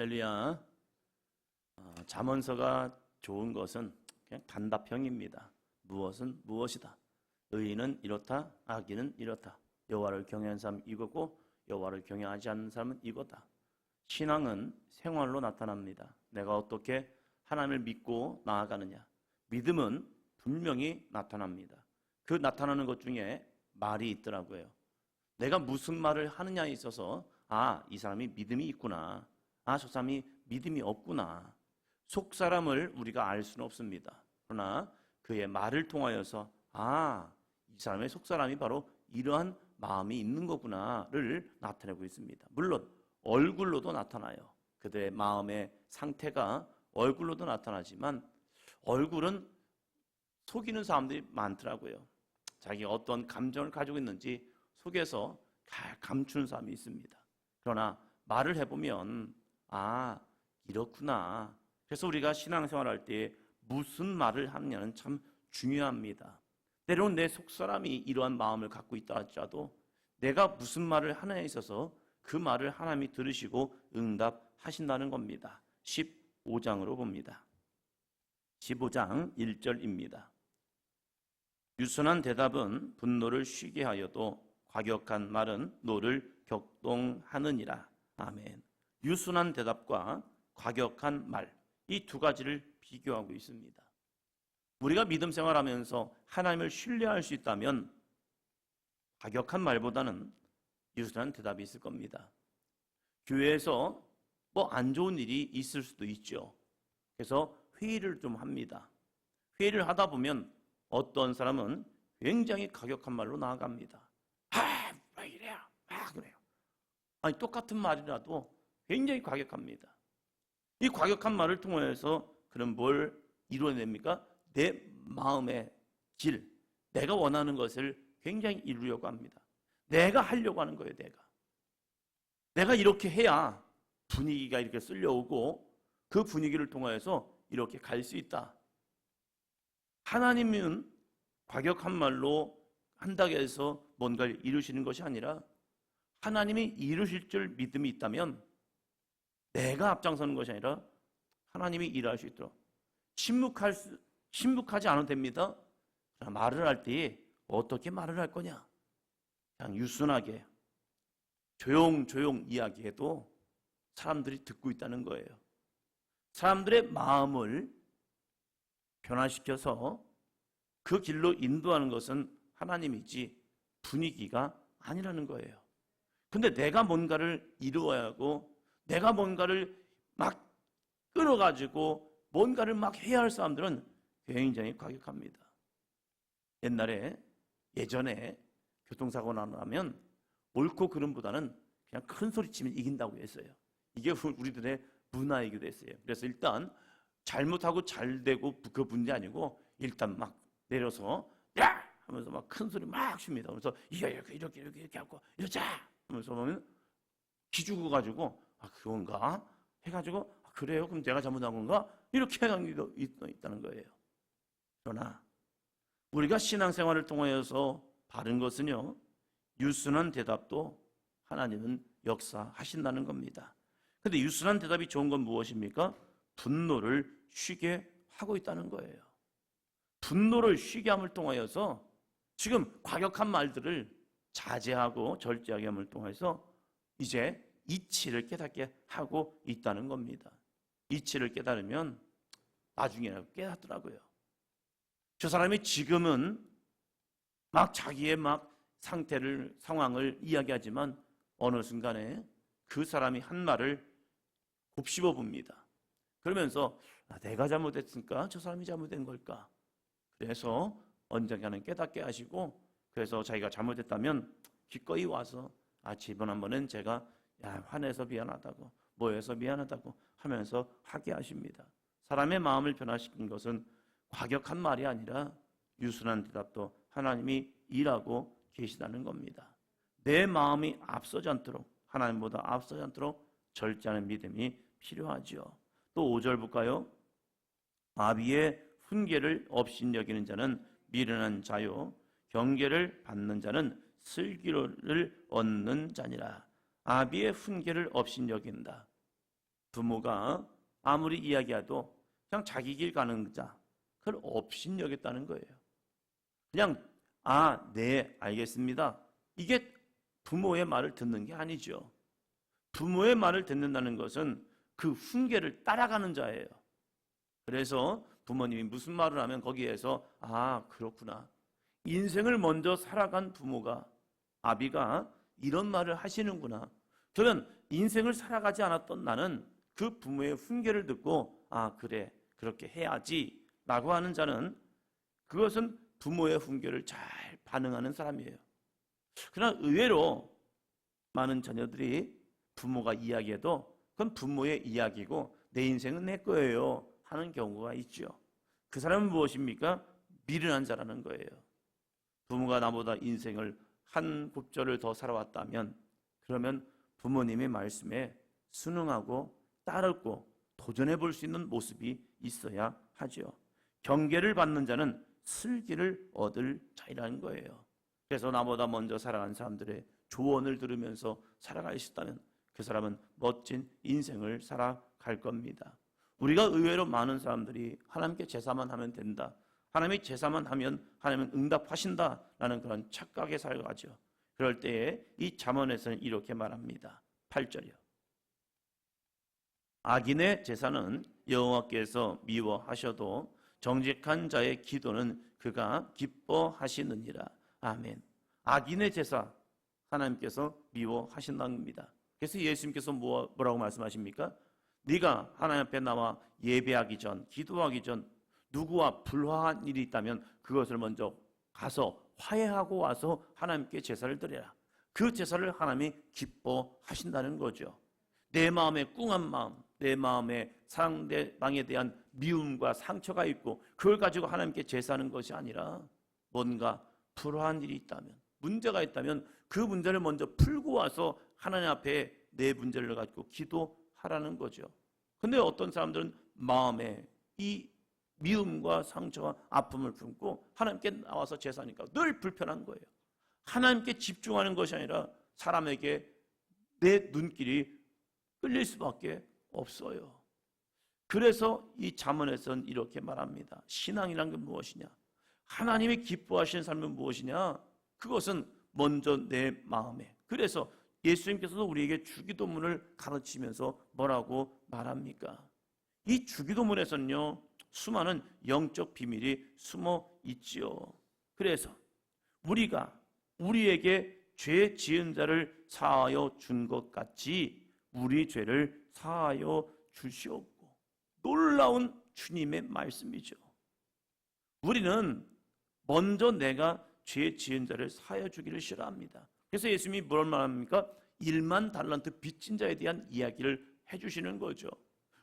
할렐루야. 잠언서가 좋은 것은 그냥 단답형입니다. 무엇은 무엇이다. 의인은 이렇다, 악인은 이렇다. 여호와를 경외하는 사람은 이거고 여호와를 경외하지 않는 사람은 이거다. 신앙은 생활로 나타납니다. 내가 어떻게 하나님을 믿고 나아가느냐. 믿음은 분명히 나타납니다. 그 나타나는 것 중에 말이 있더라고요. 내가 무슨 말을 하느냐에 있어서 이 사람이 믿음이 있구나. 저 사람이 믿음이 없구나. 속 사람을 우리가 알 수는 없습니다. 그러나 그의 말을 통하여서 이 사람의 속 사람이 바로 이러한 마음이 있는 거구나를 나타내고 있습니다. 물론 얼굴로도 나타나요. 그들의 마음의 상태가 얼굴로도 나타나지만 얼굴은 속이는 사람들이 많더라고요. 자기가 어떤 감정을 가지고 있는지 속에서 감추는 사람이 있습니다. 그러나 말을 해보면 이렇구나. 그래서 우리가 신앙생활할 때 무슨 말을 하느냐는 참 중요합니다. 때로는 내 속사람이 이러한 마음을 갖고 있다 할지라도 내가 무슨 말을 하느냐에 있어서 그 말을 하나님이 들으시고 응답하신다는 겁니다. 15장으로 봅니다. 15장 1절입니다. 유순한 대답은 분노를 쉬게 하여도 과격한 말은 노를 격동하느니라. 아멘. 유순한 대답과 과격한 말, 이 두 가지를 비교하고 있습니다. 우리가 믿음 생활하면서 하나님을 신뢰할 수 있다면 과격한 말보다는 유순한 대답이 있을 겁니다. 교회에서 안 좋은 일이 있을 수도 있죠. 그래서 회의를 좀 합니다. 회의를 하다 보면 어떤 사람은 굉장히 과격한 말로 나아갑니다. 왜 이래요? 그래요. 똑같은 말이라도 굉장히 과격합니다. 이 과격한 말을 통해서 그럼 뭘 이루어냅니까? 내 마음의 질, 내가 원하는 것을 굉장히 이루려고 합니다. 내가 하려고 하는 거예요. 내가 이렇게 해야 분위기가 이렇게 쓸려오고 그 분위기를 통해서 이렇게 갈 수 있다. 하나님은 과격한 말로 한다고 해서 뭔가를 이루시는 것이 아니라 하나님이 이루실 줄 믿음이 있다면 내가 앞장서는 것이 아니라 하나님이 일할 수 있도록 침묵하지 않아도 됩니다. 말을 할 때 어떻게 말을 할 거냐? 그냥 유순하게 조용 이야기해도 사람들이 듣고 있다는 거예요. 사람들의 마음을 변화시켜서 그 길로 인도하는 것은 하나님이지 분위기가 아니라는 거예요. 근데 내가 뭔가를 이루어야 하고 내가 뭔가를 막 끌어가지고 뭔가를 막 해야 할 사람들은 굉장히 과격합니다. 예전에 교통사고 나면 옳고 그름보다는 그냥 큰 소리 치면 이긴다고 했어요. 이게 우리들의 문화이기도 했어요. 그래서 일단 잘못하고 잘 되고 그 문제 아니고 일단 막 내려서 야! 하면서 막 큰 소리 막 칩니다. 그래서 이렇게 하고 이러자! 하면서 보면 기죽어 가지고 그건가? 해가지고 그래요? 그럼 내가 잘못한 건가? 이렇게 하는 게 있다는 거예요. 그러나 우리가 신앙생활을 통하여서 바른 것은요, 유순한 대답도 하나님은 역사하신다는 겁니다. 그런데 유순한 대답이 좋은 건 무엇입니까? 분노를 쉬게 하고 있다는 거예요. 분노를 쉬게 함을 통하여서 지금 과격한 말들을 자제하고 절제하게 함을 통해서 이제 이치를 깨닫게 하고 있다는 겁니다. 이치를 깨달으면 나중에 깨닫더라고요. 저 사람이 지금은 막 자기의 상황을 이야기하지만 어느 순간에 그 사람이 한 말을 곱씹어 봅니다. 그러면서 내가 잘못했으니까 저 사람이 잘못된 걸까? 그래서 언젠가는 깨닫게 하시고 그래서 자기가 잘못했다면 기꺼이 와서 이번 한 번은 제가 화내서 미안하다고 뭐해서 미안하다고 하면서 하게 하십니다. 사람의 마음을 변화시킨 것은 과격한 말이 아니라 유순한 대답도 하나님이 일하고 계시다는 겁니다. 내 마음이 앞서지 않도록 하나님보다 앞서지 않도록 절제하는 믿음이 필요하지요. 또 5절 볼까요? 아비의 훈계를 업신여기는 자는 미련한 자요 경계를 받는 자는 슬기로를 얻는 자니라. 아비의 훈계를 업신여긴다. 부모가 아무리 이야기해도 그냥 자기 길 가는 자, 그걸 업신여겼다는 거예요. 그냥 네, 알겠습니다. 이게 부모의 말을 듣는 게 아니죠. 부모의 말을 듣는다는 것은 그 훈계를 따라가는 자예요. 그래서 부모님이 무슨 말을 하면 거기에서 그렇구나. 인생을 먼저 살아간 부모가, 아비가 이런 말을 하시는구나. 그러면 인생을 살아가지 않았던 나는 그 부모의 훈계를 듣고 그래, 그렇게 해야지 라고 하는 자는, 그것은 부모의 훈계를 잘 반응하는 사람이에요. 그러나 의외로 많은 자녀들이 부모가 이야기해도 그건 부모의 이야기고 내 인생은 내 거예요 하는 경우가 있죠. 그 사람은 무엇입니까? 미련한 자라는 거예요. 부모가 나보다 인생을 한 곱절을 더 살아왔다면, 그러면 부모님의 말씀에 순응하고 따르고 도전해 볼 수 있는 모습이 있어야 하죠. 경계를 받는 자는 슬기를 얻을 자이라는 거예요. 그래서 나보다 먼저 살아간 사람들의 조언을 들으면서 살아갈 수 있다면 그 사람은 멋진 인생을 살아갈 겁니다. 우리가 의외로 많은 사람들이 하나님께 제사만 하면 된다, 하나님이 제사만 하면 하나님은 응답하신다라는 그런 착각에 살아가죠. 그럴 때에 이 잠언에서는 이렇게 말합니다. 8절이요. 악인의 제사는 여호와께서 미워하셔도 정직한 자의 기도는 그가 기뻐하시느니라. 아멘. 악인의 제사 하나님께서 미워하신다는 겁니다. 그래서 예수님께서 뭐라고 말씀하십니까? 네가 하나님 앞에 나와 예배하기 전, 기도하기 전 누구와 불화한 일이 있다면 그것을 먼저 가서 화해하고 와서 하나님께 제사를 드려라. 그 제사를 하나님이 기뻐하신다는 거죠. 내 마음에 꿍한 마음, 내 마음에 상대방에 대한 미움과 상처가 있고 그걸 가지고 하나님께 제사하는 것이 아니라, 뭔가 불화한 일이 있다면, 문제가 있다면 그 문제를 먼저 풀고 와서 하나님 앞에 내 문제를 가지고 기도하라는 거죠. 근데 어떤 사람들은 마음에 이 미움과 상처와 아픔을 품고 하나님께 나와서 제사하니까 늘 불편한 거예요. 하나님께 집중하는 것이 아니라 사람에게 내 눈길이 끌릴 수밖에 없어요. 그래서 이 잠언에서는 이렇게 말합니다. 신앙이란 게 무엇이냐? 하나님이 기뻐하시는 삶은 무엇이냐? 그것은 먼저 내 마음에. 그래서 예수님께서도 우리에게 주기도문을 가르치면서 뭐라고 말합니까? 이 주기도문에서는요, 수많은 영적 비밀이 숨어 있지요. 그래서 우리가 우리에게 죄 지은 자를 사하여 준 것 같이 우리 죄를 사하여 주시옵고. 놀라운 주님의 말씀이죠. 우리는 먼저 내가 죄 지은 자를 사하여 주기를 싫어합니다. 그래서 예수님이 뭘 말합니까? 1만 달란트 빚진 자에 대한 이야기를 해주시는 거죠.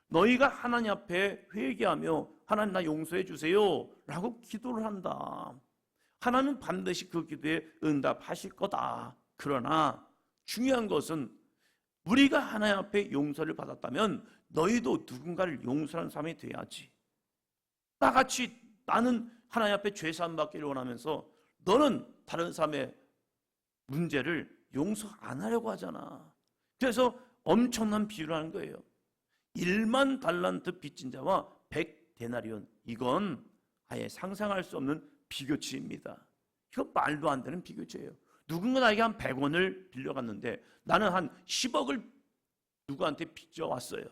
너희가 하나님 앞에 회개하며 하나님 나 용서해 주세요 라고 기도를 한다. 하나님은 반드시 그 기도에 응답하실 거다. 그러나 중요한 것은 우리가 하나님 앞에 용서를 받았다면 너희도 누군가를 용서하는 사람이 돼야지. 나같이 나는 하나님 앞에 죄사함 받기를 원하면서 너는 다른 사람의 문제를 용서 안 하려고 하잖아. 그래서 엄청난 비유를 하는 거예요. 1만 달란트 빚진 자와 100데나리온, 이건 아예 상상할 수 없는 비교치입니다. 이거 말도 안 되는 비교치예요. 누군가 나에게 한 100원을 빌려갔는데 나는 한 10억을 누구한테 빚져왔어요.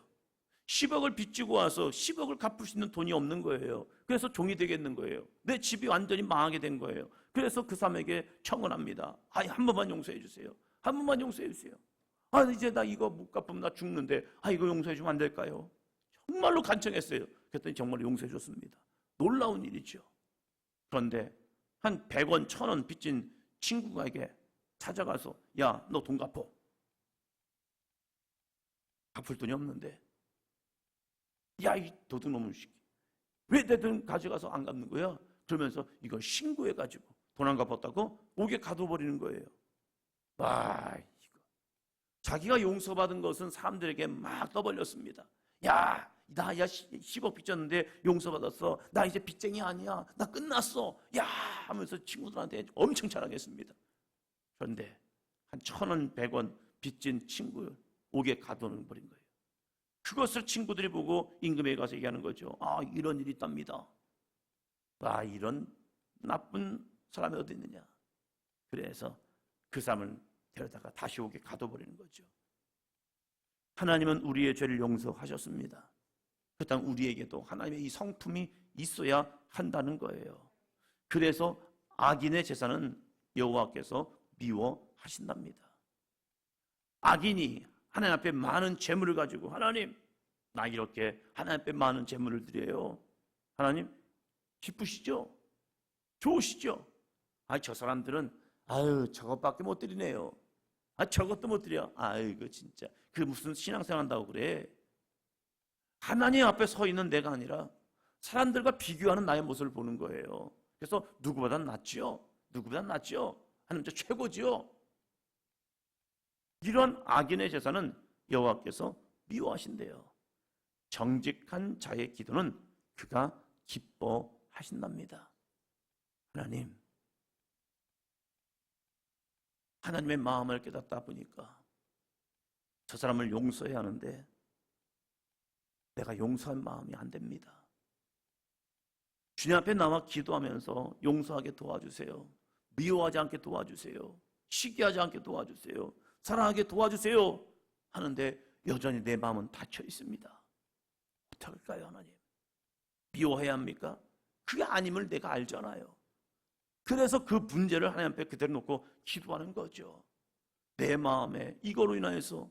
10억을 빚지고 와서 10억을 갚을 수 있는 돈이 없는 거예요. 그래서 종이 되겠는 거예요. 내 집이 완전히 망하게 된 거예요. 그래서 그 사람에게 청원합니다. 한 번만 용서해 주세요. 한 번만 용서해 주세요. 이제 나 이거 못 갚으면 나 죽는데 이거 용서해 주면 안 될까요? 정말로 간청했어요. 그랬더니 정말 용서해 줬습니다. 놀라운 일이죠. 그런데 한 100원, 1000원 빚진 친구에게 찾아가서 야, 너 돈 갚어. 갚을 돈이 없는데, 야, 이 도둑놈의 새끼, 왜 내 돈 가져가서 안 갚는 거야? 그러면서 이걸 신고해가지고 돈 안 갚았다고 옥에 가둬버리는 거예요. 이거 자기가 용서받은 것은 사람들에게 막 떠벌렸습니다. 야, 나 10억 빚졌는데 용서받았어. 나 이제 빚쟁이 아니야. 나 끝났어. 야, 하면서 친구들한테 엄청 자랑했습니다. 그런데 한 1000원, 100원 빚진 친구 옥에 가둬버린 거예요. 그것을 친구들이 보고 임금에게 가서 얘기하는 거죠. 아, 이런 일이 있답니다. 아, 이런 나쁜 사람이 어디 있느냐. 그래서 그 사람을 데려다가 다시 오게 가둬버리는 거죠. 하나님은 우리의 죄를 용서하셨습니다. 그렇다면 우리에게도 하나님의 이 성품이 있어야 한다는 거예요. 그래서 악인의 제사는 여호와께서 미워하신답니다. 악인이 하나님 앞에 많은 재물을 가지고 하나님, 나 이렇게 하나님 앞에 많은 재물을 드려요. 하나님 기쁘시죠? 좋으시죠? 아, 저 사람들은 아유 저것밖에 못 드리네요. 아, 저것도 못 드려. 아이고 진짜 그 무슨 신앙생활 한다고 그래. 하나님 앞에 서 있는 내가 아니라 사람들과 비교하는 나의 모습을 보는 거예요. 그래서 누구보다 낫죠. 누구보다 낫죠. 하나님 저 최고죠. 이런 악인의 제사는 여호와께서 미워하신대요. 정직한 자의 기도는 그가 기뻐하신답니다. 하나님의 마음을 깨닫다 보니까 저 사람을 용서해야 하는데 내가 용서한 마음이 안 됩니다. 주님 앞에 나와 기도하면서 용서하게 도와주세요. 미워하지 않게 도와주세요. 시기하지 않게 도와주세요. 사랑하게 도와주세요 하는데 여전히 내 마음은 닫혀 있습니다. 어떡할까요, 하나님? 미워해야 합니까? 그게 아님을 내가 알잖아요. 그래서 그 문제를 하나님 앞에 그대로 놓고 기도하는 거죠. 내 마음에 이거로 인하여서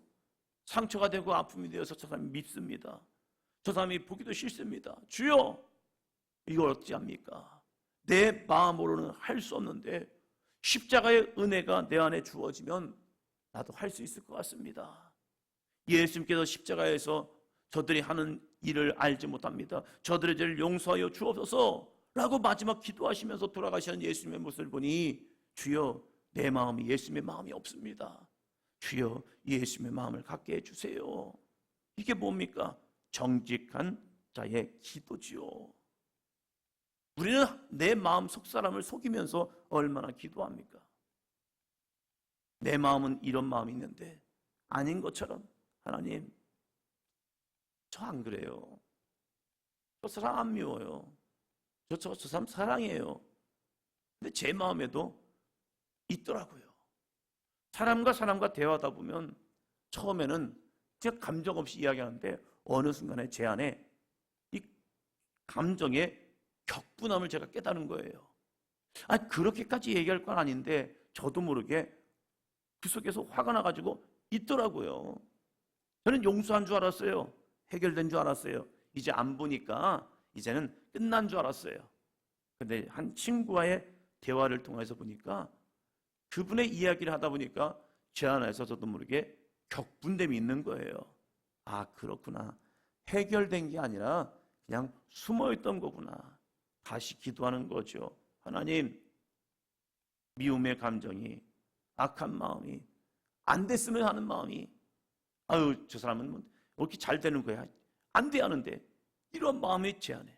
상처가 되고 아픔이 되어서 저 사람이 밉습니다. 저 사람이 보기도 싫습니다. 주여, 이걸 어찌합니까? 내 마음으로는 할 수 없는데 십자가의 은혜가 내 안에 주어지면 나도 할 수 있을 것 같습니다. 예수님께서 십자가에서 저들이 하는 일을 알지 못합니다. 저들의 죄를 용서하여 주옵소서 라고 마지막 기도하시면서 돌아가시는 예수님의 모습을 보니 주여, 내 마음이 예수님의 마음이 없습니다. 주여, 예수님의 마음을 갖게 해주세요. 이게 뭡니까? 정직한 자의 기도지요. 우리는 내 마음 속 사람을 속이면서 얼마나 기도합니까? 내 마음은 이런 마음이 있는데 아닌 것처럼 하나님, 저 안 그래요. 저 사람 안 미워요. 저 사람 사랑해요. 근데 제 마음에도 있더라고요. 사람과 대화하다 보면 처음에는 제가 감정 없이 이야기하는데 어느 순간에 제 안에 이 감정의 격분함을 제가 깨달은 거예요. 아, 그렇게까지 얘기할 건 아닌데 저도 모르게 그 속에서 화가 나가지고 있더라고요. 저는 용서한 줄 알았어요. 해결된 줄 알았어요. 이제 안 보니까 이제는 끝난 줄 알았어요. 근데 한 친구와의 대화를 통해서 보니까 그분의 이야기를 하다 보니까 제 안에서 저도 모르게 격분됨이 있는 거예요. 아, 그렇구나. 해결된 게 아니라 그냥 숨어있던 거구나. 다시 기도하는 거죠. 하나님, 미움의 감정이, 악한 마음이, 안 됐으면 하는 마음이, 아유, 저 사람은 뭐 이렇게 잘 되는 거야. 안 돼 하는데 이런 마음이 제 안에.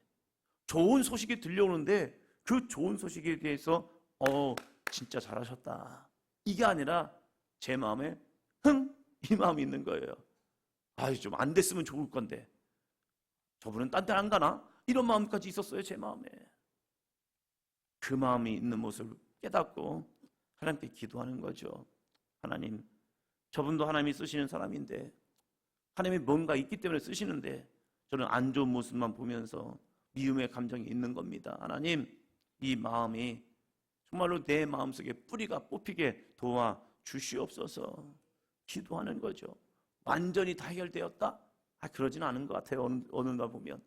좋은 소식이 들려오는데 그 좋은 소식에 대해서 진짜 잘하셨다. 이게 아니라 제 마음에 이 마음이 있는 거예요. 아유, 좀 안 됐으면 좋을 건데 저분은 딴 데 안 가나? 이런 마음까지 있었어요, 제 마음에. 그 마음이 있는 모습을 깨닫고 하나님께 기도하는 거죠. 하나님, 저분도 하나님이 쓰시는 사람인데 하나님이 뭔가 있기 때문에 쓰시는데 저는 안 좋은 모습만 보면서 미움의 감정이 있는 겁니다. 하나님, 이 마음이 정말로 내 마음속에 뿌리가 뽑히게 도와주시옵소서. 기도하는 거죠. 완전히 다 해결되었다? 그러진 않은 것 같아요. 어느 날 보면.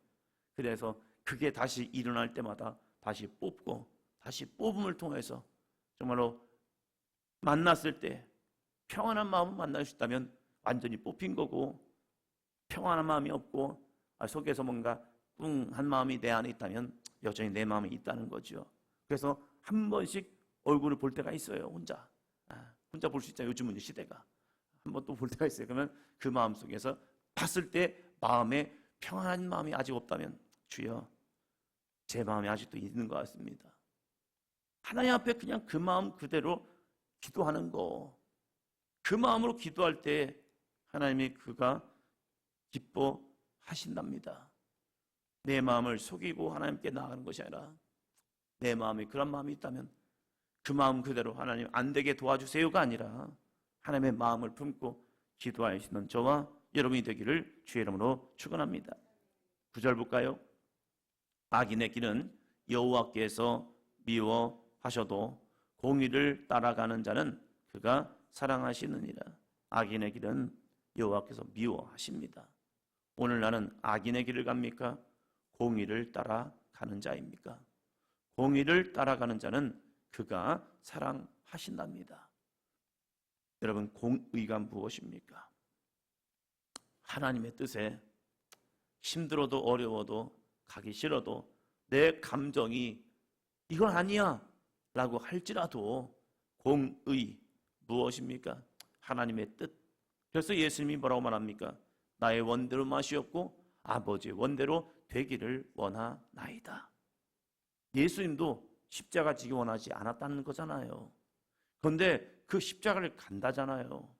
그래서 그게 다시 일어날 때마다 다시 뽑고 다시 뽑음을 통해서 정말로 만났을 때 평안한 마음을 만날 수 있다면 완전히 뽑힌 거고, 평안한 마음이 없고 속에서 뭔가 뚱한 마음이 내 안에 있다면 여전히 내 마음이 있다는 거죠. 그래서 한 번씩 얼굴을 볼 때가 있어요. 혼자 볼 수 있잖아요. 요즘은 시대가. 한 번 또 볼 때가 있어요. 그러면 그 마음 속에서 봤을 때 마음에 평안한 마음이 아직 없다면 주여, 제 마음이 아직도 있는 것 같습니다. 하나님 앞에 그냥 그 마음 그대로 기도하는 거, 그 마음으로 기도할 때 하나님이 그가 기뻐하신답니다. 내 마음을 속이고 하나님께 나아가는 것이 아니라 내 마음에 그런 마음이 있다면 그 마음 그대로 하나님 안 되게 도와주세요가 아니라 하나님의 마음을 품고 기도하시는 저와 여러분이 되기를 주의 이름으로 축원합니다. 9절 볼까요? 악인의 길은 여호와께서 미워하셔도 공의를 따라가는 자는 그가 사랑하시느니라. 악인의 길은 여호와께서 미워하십니다. 오늘 나는 악인의 길을 갑니까? 공의를 따라가는 자입니까? 공의를 따라가는 자는 그가 사랑하신답니다. 여러분, 공의가 무엇입니까? 하나님의 뜻에 힘들어도 어려워도 가기 싫어도 내 감정이 이건 아니야 라고 할지라도 공의 무엇입니까? 하나님의 뜻. 그래서 예수님이 뭐라고 말합니까? 나의 원대로 마시옵고 아버지의 원대로 되기를 원하나이다. 예수님도 십자가 지기 원하지 않았다는 거잖아요. 그런데 그 십자가를 간다잖아요.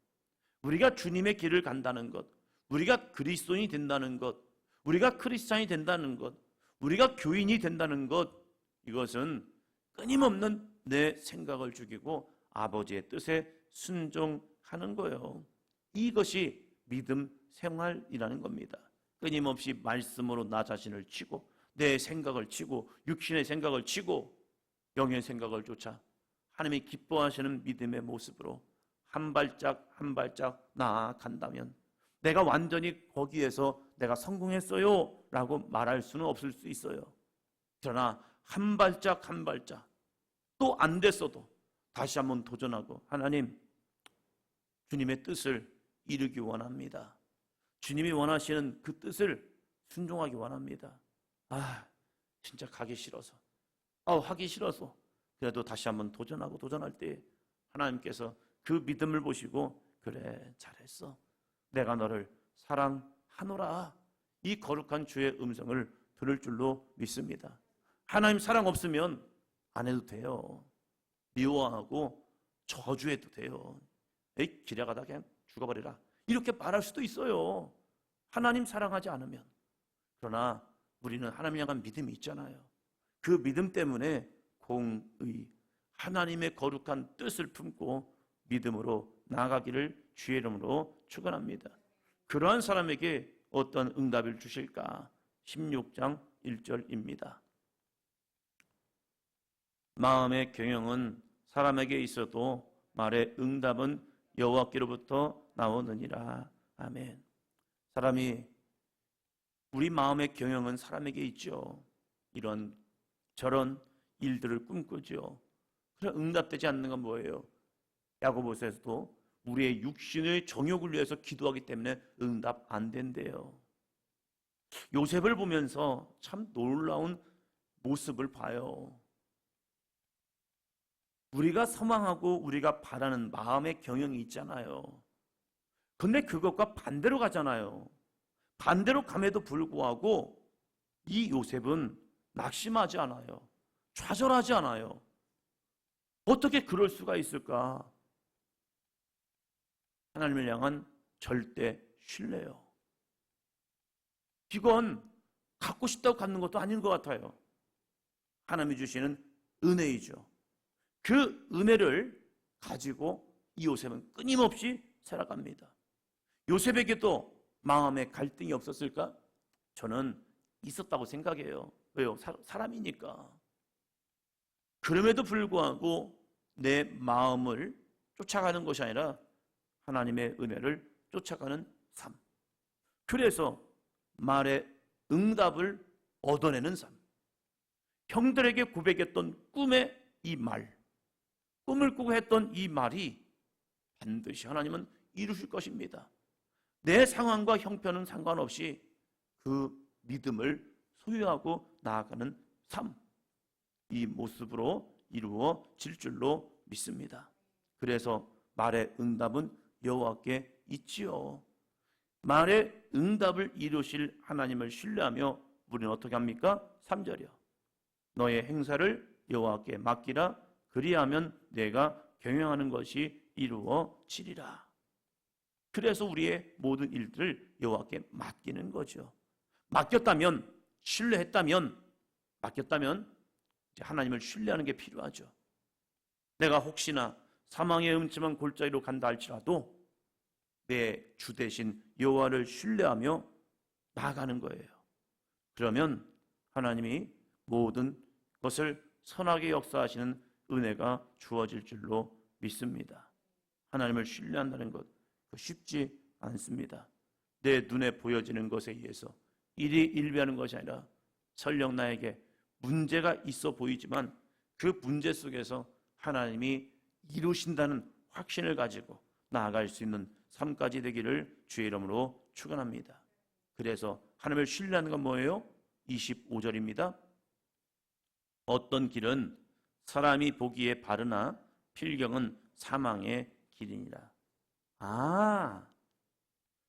우리가 주님의 길을 간다는 것, 우리가 그리스도인이 된다는 것, 우리가 크리스찬이 된다는 것, 우리가 교인이 된다는 것, 이것은 끊임없는 내 생각을 죽이고 아버지의 뜻에 순종하는 거예요. 이것이 믿음 생활이라는 겁니다. 끊임없이 말씀으로 나 자신을 치고 내 생각을 치고 육신의 생각을 치고 영의 생각을 쫓아 하나님이 기뻐하시는 믿음의 모습으로 한 발짝 한 발짝 나아간다면 내가 완전히 거기에서 내가 성공했어요 라고 말할 수는 없을 수 있어요. 그러나 한 발짝 한 발짝 또 안 됐어도 다시 한번 도전하고 하나님, 주님의 뜻을 이루기 원합니다. 주님이 원하시는 그 뜻을 순종하기 원합니다. 진짜 가기 싫어서 하기 싫어서 그래도 다시 한번 도전하고 도전할 때 하나님께서 그 믿음을 보시고 그래 잘했어, 내가 너를 사랑하노라, 이 거룩한 주의 음성을 들을 줄로 믿습니다. 하나님 사랑 없으면 안 해도 돼요. 미워하고 저주해도 돼요. 에이, 길에 가다 그냥 죽어버리라 이렇게 말할 수도 있어요. 하나님 사랑하지 않으면. 그러나 우리는 하나님 향한 믿음이 있잖아요. 그 믿음 때문에 공의, 하나님의 거룩한 뜻을 품고 믿음으로 나아가기를 주의 이름으로 축원합니다. 그러한 사람에게 어떤 응답을 주실까? 16장 1절입니다. 마음의 경영은 사람에게 있어도 말의 응답은 여호와께로부터 나오느니라. 아멘. 사람이 우리 마음의 경영은 사람에게 있죠. 이런 저런 일들을 꿈꾸죠. 그래 응답되지 않는 건 뭐예요? 야고보서에서도 우리의 육신의 정욕을 위해서 기도하기 때문에 응답 안 된대요. 요셉을 보면서 참 놀라운 모습을 봐요. 우리가 소망하고 우리가 바라는 마음의 경영이 있잖아요. 근데 그것과 반대로 가잖아요. 반대로 감에도 불구하고 이 요셉은 낙심하지 않아요. 좌절하지 않아요. 어떻게 그럴 수가 있을까? 하나님을 향한 절대 신뢰요. 이건 갖고 싶다고 갖는 것도 아닌 것 같아요. 하나님이 주시는 은혜이죠. 그 은혜를 가지고 이 요셉은 끊임없이 살아갑니다. 요셉에게도 마음의 갈등이 없었을까? 저는 있었다고 생각해요. 왜요? 사람이니까. 그럼에도 불구하고 내 마음을 쫓아가는 것이 아니라 하나님의 은혜를 쫓아가는 삶. 그래서 말의 응답을 얻어내는 삶. 형들에게 고백했던 꿈의 이 말, 꿈을 꾸고 했던 이 말이 반드시 하나님은 이루실 것입니다. 내 상황과 형편은 상관없이 그 믿음을 소유하고 나아가는 삶, 이 모습으로 이루어질 줄로 믿습니다. 그래서 말의 응답은 여호와께 있지요. 말의 응답을 이루실 하나님을 신뢰하며 우리는 어떻게 합니까? 3절이요. 너의 행사를 여호와께 맡기라. 그리하면 내가 경영하는 것이 이루어지리라. 그래서 우리의 모든 일들을 여호와께 맡기는 거죠. 맡겼다면, 신뢰했다면, 맡겼다면 이제 하나님을 신뢰하는 게 필요하죠. 내가 혹시나 사망의 음침한 골짜기로 간다 할지라도 내 주 대신 여호와를 신뢰하며 나아가는 거예요. 그러면 하나님이 모든 것을 선하게 역사하시는 은혜가 주어질 줄로 믿습니다. 하나님을 신뢰한다는 것 쉽지 않습니다. 내 눈에 보여지는 것에 의해서 일이 일비하는 것이 아니라 설령 나에게 문제가 있어 보이지만 그 문제 속에서 하나님이 이루신다는 확신을 가지고 나아갈 수 있는 삶까지 되기를 주의 이름으로 축원합니다. 그래서 하나님을 신뢰하는 건 뭐예요? 25절입니다. 어떤 길은 사람이 보기에 바르나 필경은 사망의 길이니라.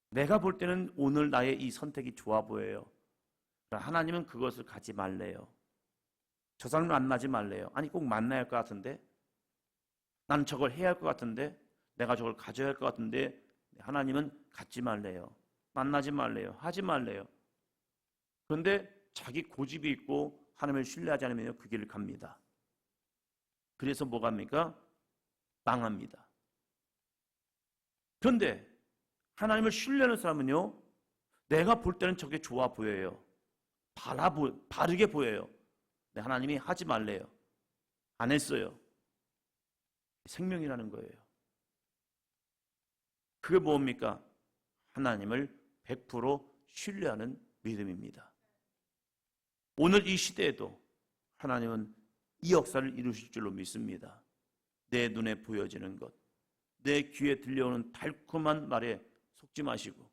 내가 볼 때는 오늘 나의 이 선택이 좋아 보여요. 하나님은 그것을 가지 말래요. 저 사람을 만나지 말래요. 아니 꼭 만나야 할 것 같은데, 나는 저걸 해야 할 것 같은데, 내가 저걸 가져야 할 것 같은데, 하나님은 갖지 말래요. 만나지 말래요. 하지 말래요. 그런데 자기 고집이 있고 하나님을 신뢰하지 않으면 그 길을 갑니다. 그래서 뭐가 합니까? 망합니다. 그런데 하나님을 신뢰하는 사람은요, 내가 볼 때는 저게 좋아 보여요. 바르게 보여요. 근데 하나님이 하지 말래요. 안 했어요. 생명이라는 거예요. 그게 뭡니까? 하나님을 100% 신뢰하는 믿음입니다. 오늘 이 시대에도 하나님은 이 역사를 이루실 줄로 믿습니다. 내 눈에 보여지는 것, 내 귀에 들려오는 달콤한 말에 속지 마시고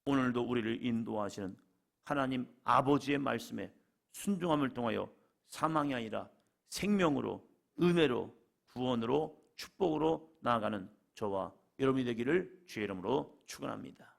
오늘도 우리를 인도하시는 하나님 아버지의 말씀에 순종함을 통하여 사망이 아니라 생명으로, 은혜로, 구원으로, 축복으로 나아가는 저와 여러분이 되기를 주의 이름으로 축원합니다.